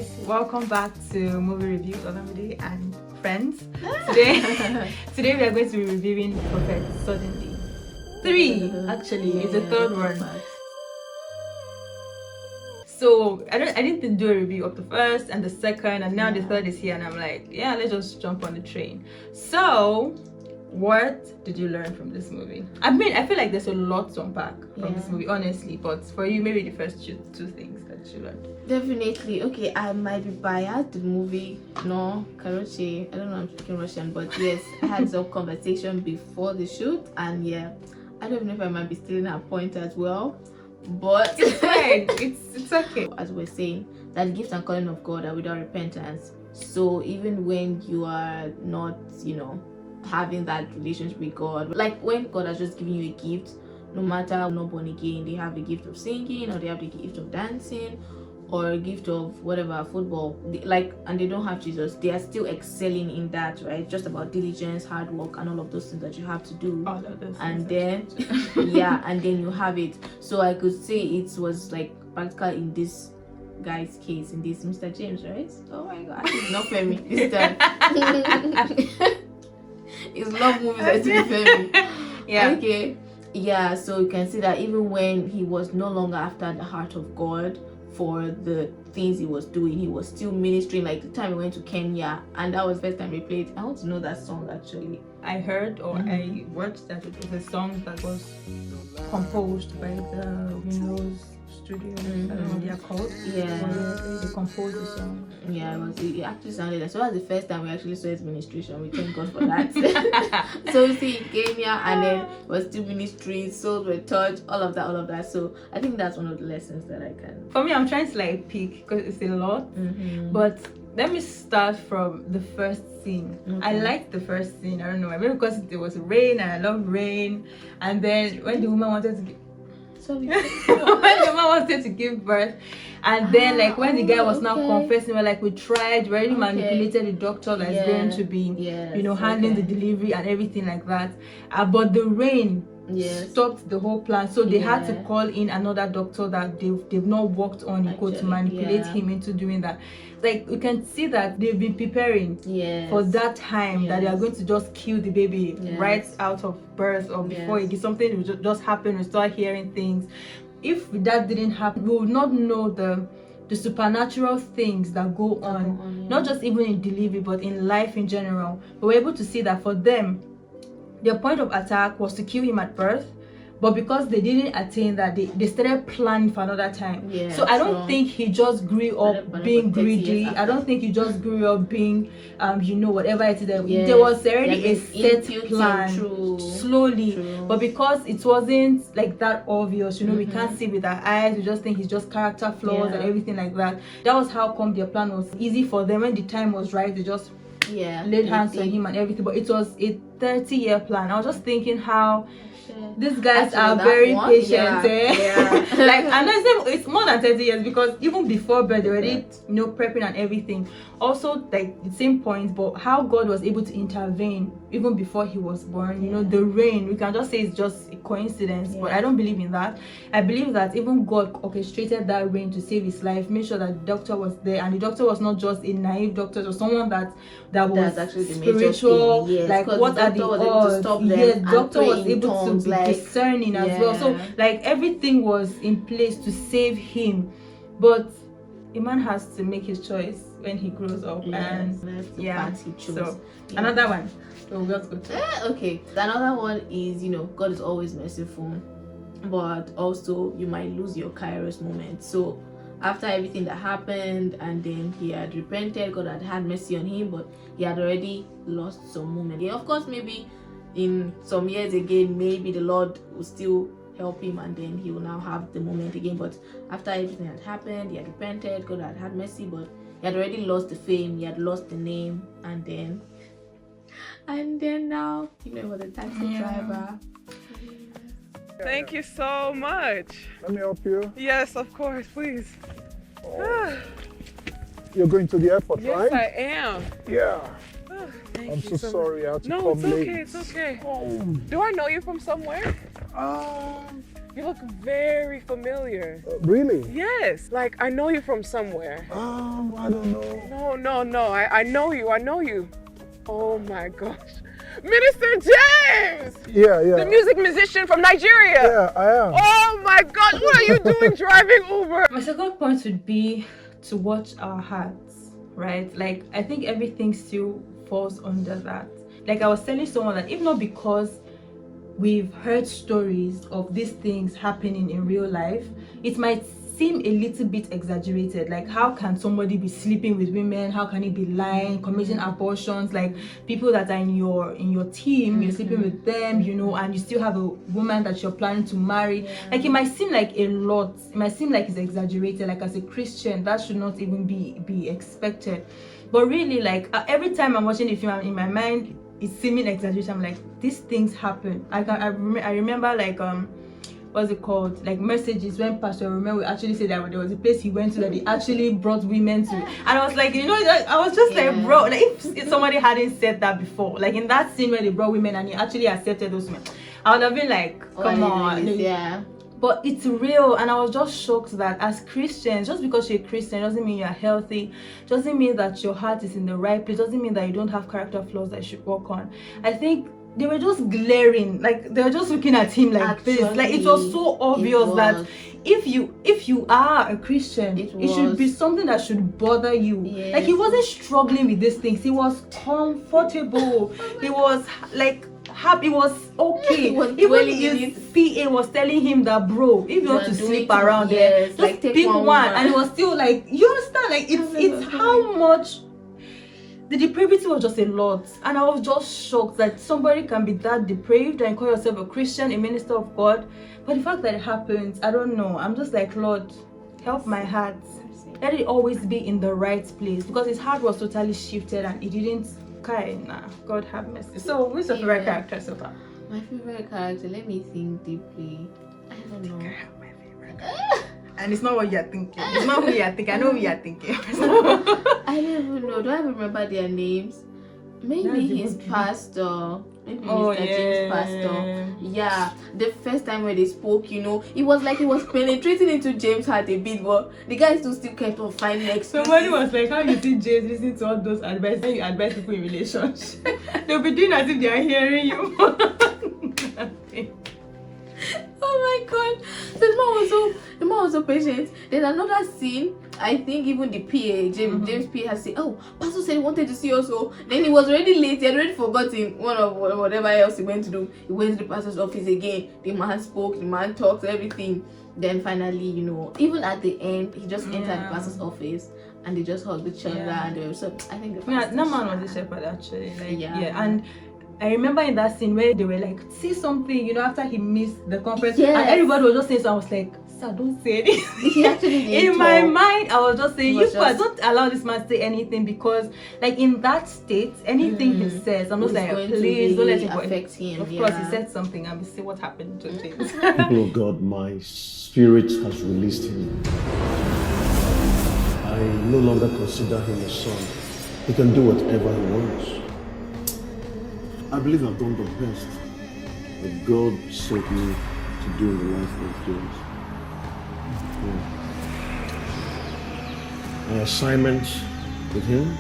guys, welcome back to Movie Review Olamide and friends. Today we are going to be reviewing Prophet Suddenly. 3 actually, it's the third one. So I didn't do a review of the first and the second, and now the third is here, and I'm like, yeah, let's just jump on the train. So what did you learn from this movie? I mean, I feel like there's a lot to unpack from this movie, honestly, but for you, maybe the first two things that you learned. Definitely. Okay, I might be biased. The movie, no, Karoche, I don't know, I'm speaking Russian, but yes, I had some conversation before the shoot, and yeah, I don't know if I might be stealing her point as well, but it's fine. It's okay. As we're saying, that the gift and calling of God are without repentance. So even when you are not, having that relationship with God, like when God has just given you a gift, no matter not born again, they have the gift of singing, or they have the gift of dancing, or a gift of whatever, football, and they don't have Jesus, they are still excelling in that, right? It's just about diligence, hard work, and all of those things that you have to do. All of those and then and then you have it. So I could say it was like practical in this guy's case, in this Mr. James, right? Oh my god, it's not Femi this time. It's love movies that to be Femi. Yeah. Okay. Yeah, so you can see that even when he was no longer after the heart of God for the things he was doing, he was still ministering. Like the time he went to Kenya, and that was the first time we played. I want to know that song actually. I heard I watched that it was a song that was composed by the Windows Studio. I don't know what they are called. Yeah. They composed the song. Yeah, it actually sounded like, so that was the first time we actually saw his ministration. We thank God for that. So we see in Kenya, and then was still ministry, souls were touched, all of that. So I think that's one of the lessons that I can. For me, I'm trying to like pick because it's a lot, but let me start from the first scene. I liked the first scene. I don't know, maybe because it was rain and I love rain. And then when the woman wanted to when the woman wanted to give birth, and then like when the guy was now confessing, we're like, we already manipulated the doctor that's going to be handling the delivery and everything like that, but the rain stopped the whole plan, so they had to call in another doctor that they've not worked on to manipulate him into doing that. Like you can see that they've been preparing for that time that they are going to just kill the baby right out of birth, or before something will just happen. We start hearing things. If that didn't happen, we would not know the supernatural things that go on, not just even in delivery but in life in general. We were able to see that for them, their point of attack was to kill him at birth, but because they didn't attain that, they started planning for another time. So I don't think he just grew up being greedy. I don't think he just grew up being whatever it is. There was already a set plan slowly, but because it wasn't like that obvious, we can't see with our eyes, we just think it's just character flaws and everything like that. That was how come their plan was easy for them. When the time was right, they just laid hands on him and everything. But it was a 30-year plan. I was just thinking how these guys are very patient. Like, and it's more than 30 years, because even before birth they already prepping and everything. Also, like the same point, but how God was able to intervene even before he was born. The rain, we can just say it's just a coincidence, but I don't believe in that. I believe that even God orchestrated that rain to save his life, made sure that the doctor was there, and the doctor was not just a naive doctor, or someone that was actually spiritual. Like, what are the odds? Doctor was able to be discerning as well. So like everything was in place to save him, but a man has to make his choice when he grows up, and he chose. So another one. So we'll just go to okay. Another one is God is always merciful, but also you might lose your Kairos moment. So after everything that happened, and then he had repented, God had mercy on him, but he had already lost some moment. Of course, maybe in some years again, maybe the Lord will still help him, and then he will now have the moment again. But after everything had happened, he had repented, God had mercy, but he had already lost the fame, he had lost the name, and then now he was a taxi driver. Thank you so much. Let me help you. Yes, of course, please. You're going to the airport, yes, right? I am. Yeah. I'm so sorry I had to no, come it's okay, late. it's okay. Oh. Do I know you from somewhere? You look very familiar. Really? Yes, like I know you from somewhere. I don't know. No. I know you. Oh my gosh. Minister James! Yeah. The music musician from Nigeria. Yeah, I am. Oh my gosh, what are you doing driving Uber? My second point would be to watch our hearts, right? Like, I think everything still falls under that. Like I was telling someone that if not because we've heard stories of these things happening in real life, it might seem a little bit exaggerated. Like, how can somebody be sleeping with women? How can he be lying, committing abortions? Like, people that are in your team, you're sleeping with them, you know, and you still have a woman that you're planning to marry. Like, it might seem like a lot. It might seem like it's exaggerated. Like, as a Christian, that should not even be expected. But really, like, every time I'm watching the film, in my mind, it's seeming exaggeration. I'm like, these things happen. I remember like what's it called, like messages when Pastor Romeo would actually say that there was a place he went to that he actually brought women to, and I was like, you know, I was just like, bro, like if somebody hadn't said that before, like in that scene where they brought women and he actually accepted those women, I would have been like, come on. Yeah. But it's real, and I was just shocked that as Christians, just because you're a Christian doesn't mean you're healthy, doesn't mean that your heart is in the right place, doesn't mean that you don't have character flaws that you should work on. I think they were just glaring, like they were just looking at him like this. Like it was so obvious that if you are a Christian, it should be something that should bother you. Like he wasn't struggling with these things, he was comfortable. He was like happy, was okay. Even his PA was telling him that, bro, if you want to sleep around there, just like pick one. And it was still like, you understand, like it's how much the depravity was just a lot. And I was just shocked that somebody can be that depraved and call yourself a Christian, a minister of God. But the fact that it happens, I don't know, I'm just like, Lord, help my heart, let it always be in the right place, because his heart was totally shifted and it didn't. God have mercy. So who's your favorite character so far? My favorite character, let me think deeply. I don't know. I have my favorite. And it's not what you're thinking. It's not who you're thinking. I know who you're thinking. I don't even know. Do I remember their names? Maybe his pastor. Maybe Mr. James' pastor. Yeah. The first time when they spoke, you know, it was like he was penetrating into James' heart a bit, but the guy still kept on finding excuses. Somebody was like, how you see James listening to all those advice when you advise people in relationships? They'll be doing as if they are hearing you. Oh my god. So the man was so patient. Then another scene, I think even the PA, James PA has said, oh, Pastor said he wanted to see us. So then he was already late, he had already forgotten one of whatever else he went to do. He went to the pastor's office again. The man spoke, the man talked, everything. Then finally, you know, even at the end, he just entered the pastor's office and they just hugged each other and they were so, I think the that man was a shepherd actually. Like, and I remember in that scene where they were like, say something, you know, after he missed the conference, and everybody was just saying, so I was like, sir, don't say anything. He actually did. In my mind, I was just saying, don't allow this man to say anything, because like in that state, anything he says, I'm just like, please don't let it affect him. Of course, he said something, and we see what happened to James. People of God, my spirit has released him. I no longer consider him a son. He can do whatever he wants. I believe I've done the best that God sent me to do in the life of James. My assignment with him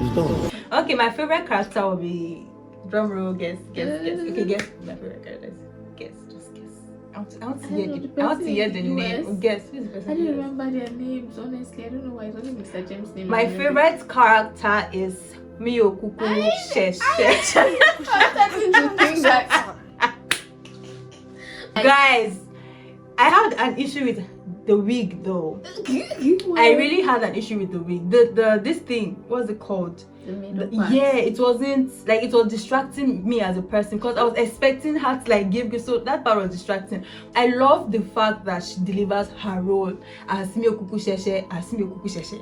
is done. Okay, my favorite character will be, drum roll, guess. Okay, guess my favorite character. Just guess. I want to hear the name. Guess who's the person? I don't remember their names, honestly. I don't know why it's only Mr. James' name. My favorite character is Mio Kuku Sheshe. Guys, I had an issue with the wig though. I really had an issue with the wig. This thing, what's it called? It wasn't like, it was distracting me as a person, because I was expecting her to like give, so that part was distracting. I love the fact that she delivers her role as Mio Kuku Sheshe.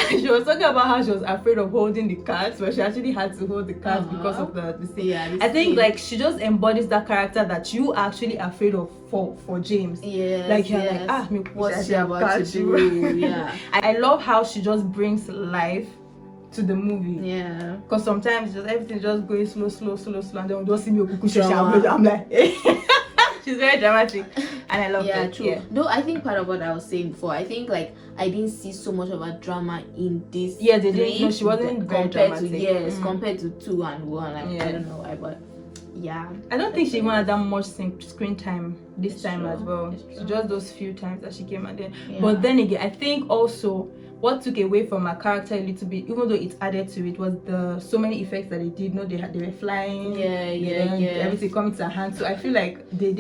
She was talking about how she was afraid of holding the cards, but she actually had to hold the cards because of the thing. I think like she just embodies that character that you are actually afraid of for James. Like you're like, what's she about to do? Yeah. I love how she just brings life to the movie. Because sometimes everything just going slow, and then we'll just see me Kuku Sheshe. I'm like, She's very dramatic, and I love it. True. Yeah. Though I think part of what I was saying before, I think like I didn't see so much of a drama in this. Yeah, they didn't. No, she wasn't very compared dramatic. to compared to 2 and 1. Like, I don't know why, but yeah. I don't think she even had that much screen time this It's time true. as well. It's true. Just those few times that she came and then. Yeah. But then again, I think also what took away from her character a little bit, even though it added to it, was the so many effects that they did. No, they were flying. Everything coming to her hand. So I feel like they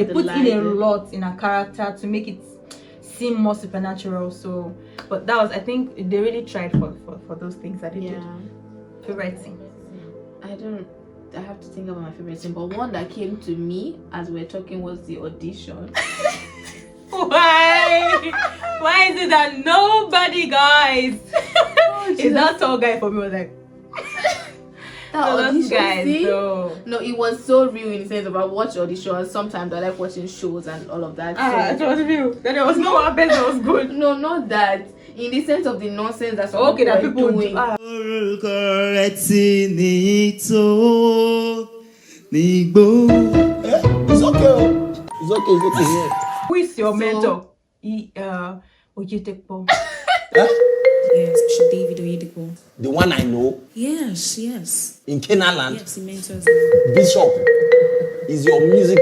put in a lot in her character to make it seem more supernatural. So, but that was, I think they really tried for those things that they did. Favorite scene? I have to think about my favorite scene, but one that came to me as we were talking was the audition. Why is it that nobody, guys? Is that tall guy for me? Was like Audition guys, scene? no, it was so real in the sense of I watch auditions. Sometimes I like watching shows and all of that. It was real. Then there was no one best that was good. No, not that. In the sense of the nonsense that some Okay, that people doing. It's okay. It's okay. Yeah. Who is your mentor? Oyedepo. Yes, Bishop David Oyedepo. The one I know Yes, yes. in Canaanland. Yes, he mentors me. Bishop is your music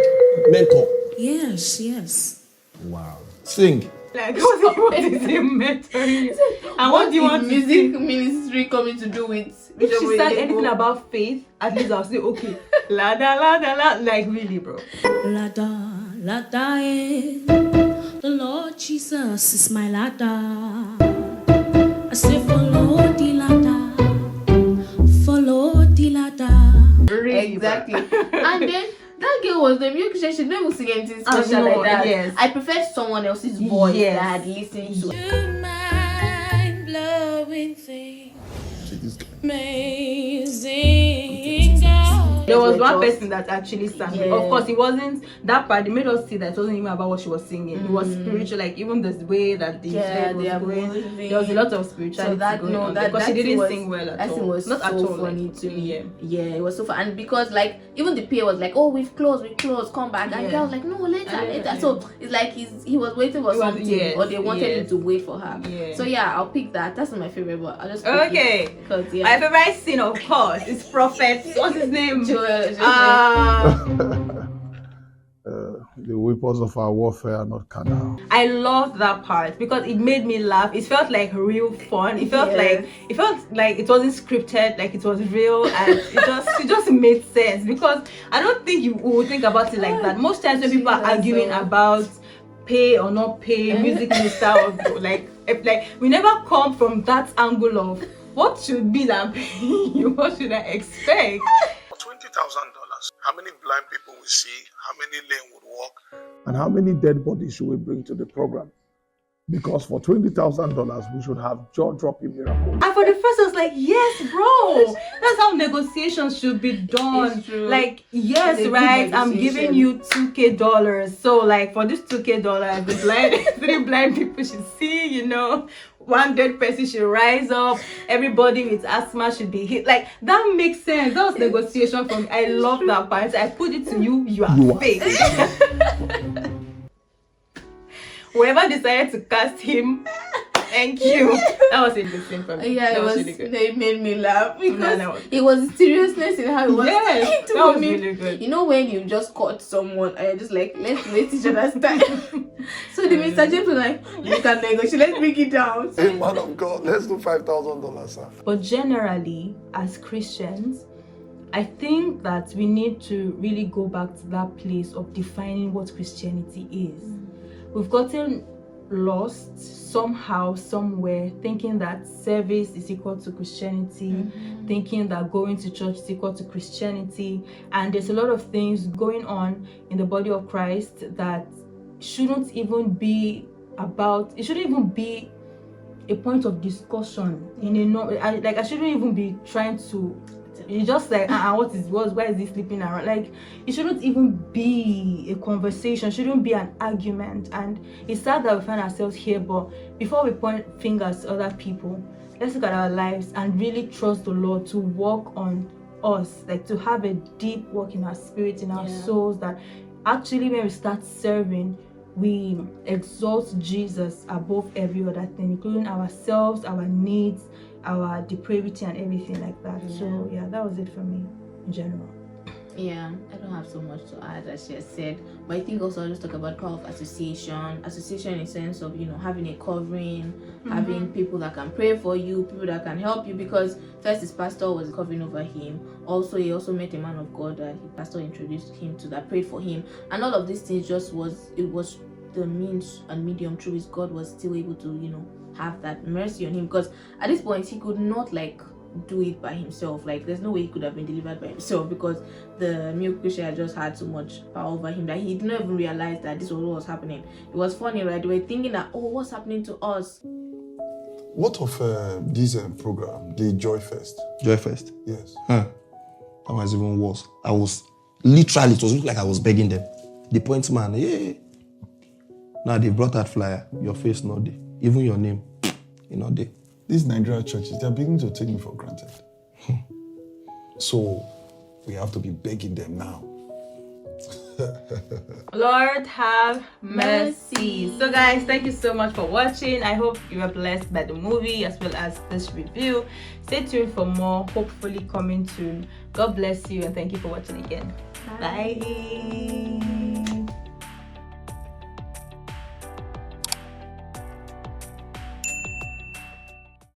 mentor. Yes, yes. Wow. Sing. Like, what is he mentoring? And what do you want music to ministry coming to do with? If she sang Oyedepo? anything about faith, at least I'll say okay. La da la da la. Like really, bro. Lada, lada, the Lord Jesus is my lada. I say follow the ladder. Really, Exactly. bro. And then that girl was the musician. She never sing anything special no, like that. yes. I preferred someone else's voice Yes. that I had listened to. You mind-blowing thing, amazing God. There was one Just- person that actually sang. Yeah. Of course, it wasn't that part. They made us see that it wasn't even about what she was singing. It was spiritual, like even the way that the slave was they are going. moving. There was a lot of spirituality So that going on that because she that didn't was, sing well at that all. scene was Not so at all. funny like, to me. Yeah. It was so fun. And because like even the PA was like, oh, we've closed, come back. And Yeah. girl was like, no, later. Yeah. So it's like he was waiting for He was- something, yes, or they wanted him yes. to wait for her. Yeah. So yeah, I'll pick that. That's not my favorite, but I'll just pick Okay. it because My favorite scene, of course, is Prophet. What's his name? The weapons of our warfare are not carnal. I loved that part because it made me laugh. It felt like real fun. It felt Yes. like it wasn't scripted, like it was real, and it just made sense because I don't think you would think about it like that. Most times when people are Jesus. arguing about pay or not pay, music minister or like we never come from that angle of what should be that pay, what should I expect? $20,000. How many blind people we see? How many lame would walk? And how many dead bodies should we bring to the program? Because for $20,000, we should have jaw-dropping miracles. And for the first, I was like, yes, bro. That's how negotiations should be done. It's true. Like, yes, It's a good right. I'm giving negotiation. you $2,000. So, like, for this $2,000, the blind, 3 blind people should see, you know. 1 dead person should rise up. Everybody with asthma should be hit. Like, that makes sense. That was negotiation for me. I love that part. I put it to you, you are fake. Whoever decided to cast him, thank you. That was a good scene for me. Yeah, That it was. really good. They made me laugh because that was- it was seriousness in how it was. Yes, to that was me. really good. You know when you just caught someone and you're just like, let's waste each other's time. So the Mr. James was like, you can negotiate. Let's bring it down. Hey, man of God, let's do $5,000, sir. But generally, as Christians, I think that we need to really go back to that place of defining what Christianity is. We've gotten lost somehow, somewhere, thinking that service is equal to Christianity, thinking that going to church is equal to Christianity, and there's a lot of things going on in the body of Christ that shouldn't even be about, it shouldn't even be a point of discussion in a no, I shouldn't even be trying to, it's just like why is he sleeping around? Like, it shouldn't even be a conversation, shouldn't be an argument. And it's sad that we find ourselves here, but before we point fingers to other people, let's look at our lives and really trust the Lord to work on us, like to have a deep work in our spirit, in our souls, that actually, when we start serving, we exalt Jesus above every other thing, including ourselves, our needs, our depravity, and everything like that. So yeah, that was it for me in general. Yeah, I don't have so much to add, as she has said, but I think also I'll just talk about power of association in the sense of, you know, having a covering, having people that can pray for you, people that can help you, because first his pastor was covering over him. Also, he also met a man of God that his pastor introduced him to, that prayed for him, and all of these things just was the means and medium through which God was still able to, you know, have that mercy on him, because at this point he could not like do it by himself. Like, there's no way he could have been delivered by himself, because the milk pusher had just had so much power over him that he didn't even realize that this was what was happening. It was funny, right? They were thinking that, oh, what's happening to us? What of this program, the Joy Fest? Joy Fest? Yes. That was even worse. I was literally, it was like I was begging them. The point man, yeah. Now they brought that flyer, your face not there. Even your name, you know there. These Nigerian churches, they're beginning to take me for granted. So we have to be begging them now. Lord have mercy. So guys, thank you so much for watching. I hope you were blessed by the movie as well as this review. Stay tuned for more, hopefully coming soon. God bless you and thank you for watching again. Bye.